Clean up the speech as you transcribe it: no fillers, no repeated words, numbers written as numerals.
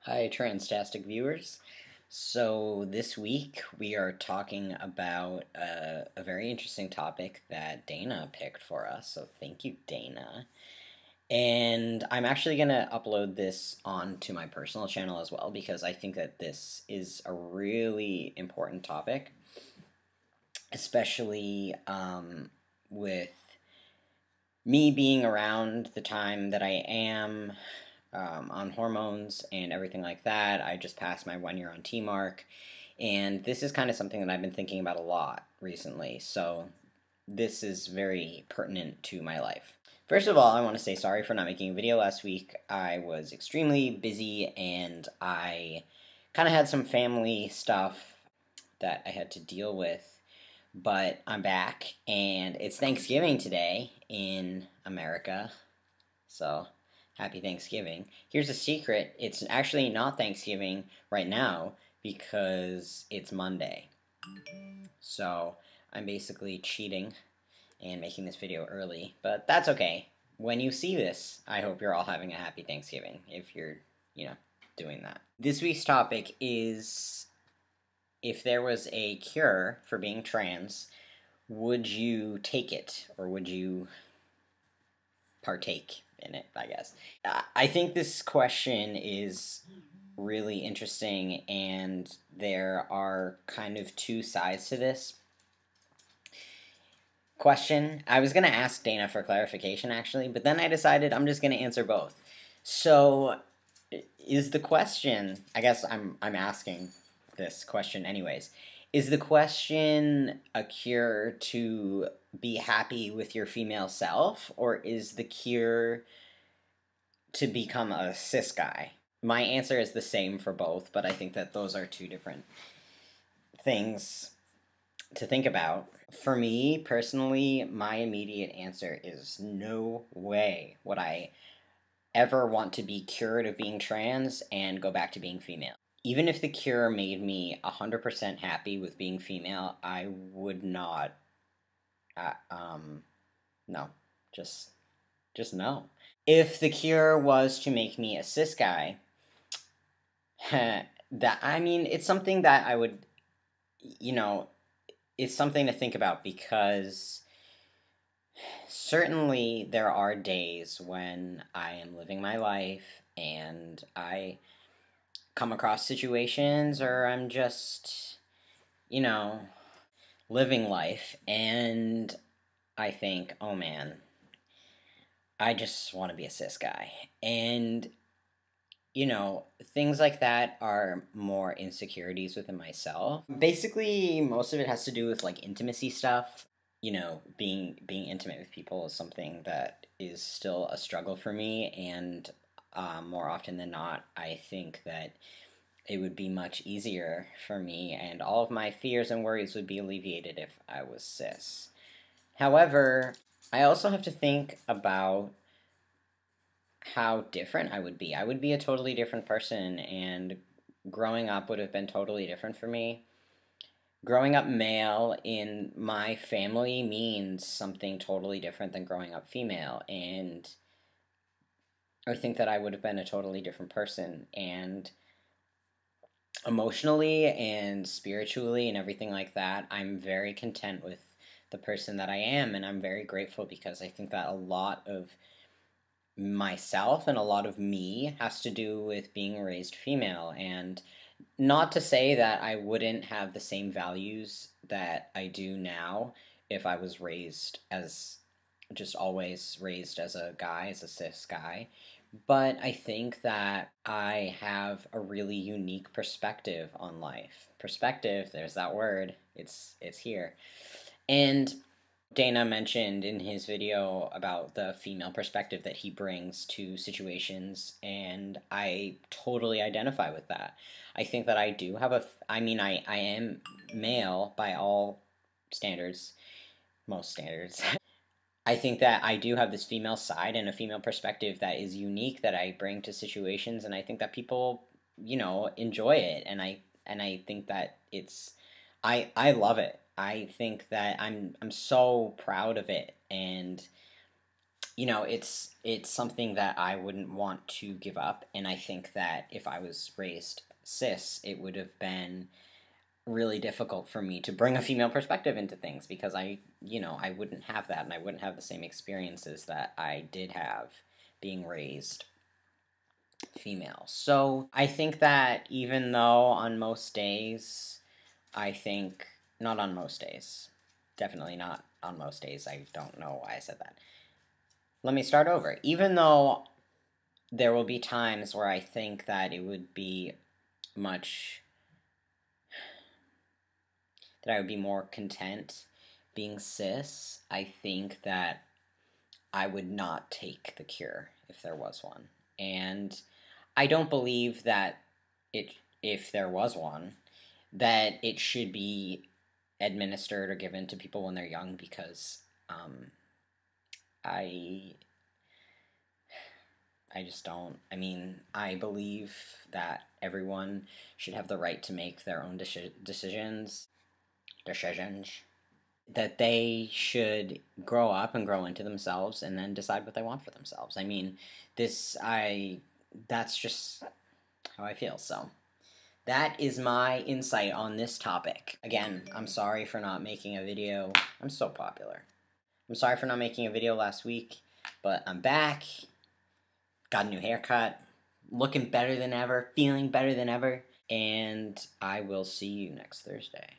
Hi, Transtastic viewers. So, this week we are talking about a very interesting topic that Dana picked for us. So, thank you, Dana. And I'm actually going to upload this onto my personal channel as well because I think that this is a really important topic, especially with me being around the time that I am on hormones and everything like that. I just passed my 1 year on T mark, and this is kind of something that I've been thinking about a lot recently, so this is very pertinent to my life. First of all, I want to say sorry for not making a video last week. I was extremely busy and I kind of had some family stuff that I had to deal with, but I'm back and it's Thanksgiving today in America, so happy Thanksgiving. Here's a secret, it's actually not Thanksgiving right now because it's Monday. So I'm basically cheating and making this video early, but that's okay. When you see this, I hope you're all having a happy Thanksgiving if you're, doing that. This week's topic is, if there was a cure for being trans, would you take it or would you partake in it, I guess? I think this question is really interesting, and there are kind of two sides to this question. I was going to ask Dana for clarification, actually, but then I decided I'm just going to answer both. So, is the question, I guess I'm asking this question anyways, is the question a cure to be happy with your female self, or is the cure to become a cis guy? My answer is the same for both, but I think that those are two different things to think about. For me, personally, my immediate answer is no way would I ever want to be cured of being trans and go back to being female. Even if the cure made me 100% happy with being female, I would not, no, just no. If the cure was to make me a cis guy, it's something that I would, it's something to think about, because certainly there are days when I am living my life and I come across situations, or I'm just, living life, and I think, oh man, I just want to be a cis guy. And things like that are more insecurities within myself. Basically, most of it has to do with like intimacy stuff. Being intimate with people is something that is still a struggle for me, and more often than not, I think that it would be much easier for me, and all of my fears and worries would be alleviated if I was cis. However, I also have to think about how different I would be. I would be a totally different person, and growing up would have been totally different for me. Growing up male in my family means something totally different than growing up female, and I think that I would have been a totally different person, and emotionally and spiritually and everything like that, I'm very content with the person that I am, and I'm very grateful, because I think that a lot of myself and a lot of me has to do with being raised female. And not to say that I wouldn't have the same values that I do now if I was raised as, just always raised as a guy, as a cis guy, but I think that I have a really unique perspective on life. Perspective, there's that word, it's here. And Dana mentioned in his video about the female perspective that he brings to situations, and I totally identify with that. I think that I do have I am male by all standards, most standards. I think that I do have this female side and a female perspective that is unique, that I bring to situations, and I think that people, enjoy it, and I think that I love it. I think that I'm so proud of it, and you know, it's something that I wouldn't want to give up, and I think that if I was raised cis, it would have been really difficult for me to bring a female perspective into things because I wouldn't have that, and I wouldn't have the same experiences that I did have being raised female. So I think that even though on most days, I think, not on most days, definitely not on most days, I don't know why I said that. Let me start over. Even though there will be times where I think that it would be much, that I would be more content being cis, I think that I would not take the cure if there was one. And I don't believe that if there was one, that it should be administered or given to people when they're young because I just don't. I mean, I believe that everyone should have the right to make their own decisions. That they should grow up and grow into themselves and then decide what they want for themselves. I mean, that's just how I feel. So that is my insight on this topic. Again, I'm sorry for not making a video. I'm so popular. I'm sorry for not making a video last week, but I'm back. Got a new haircut. Looking better than ever. Feeling better than ever. And I will see you next Thursday.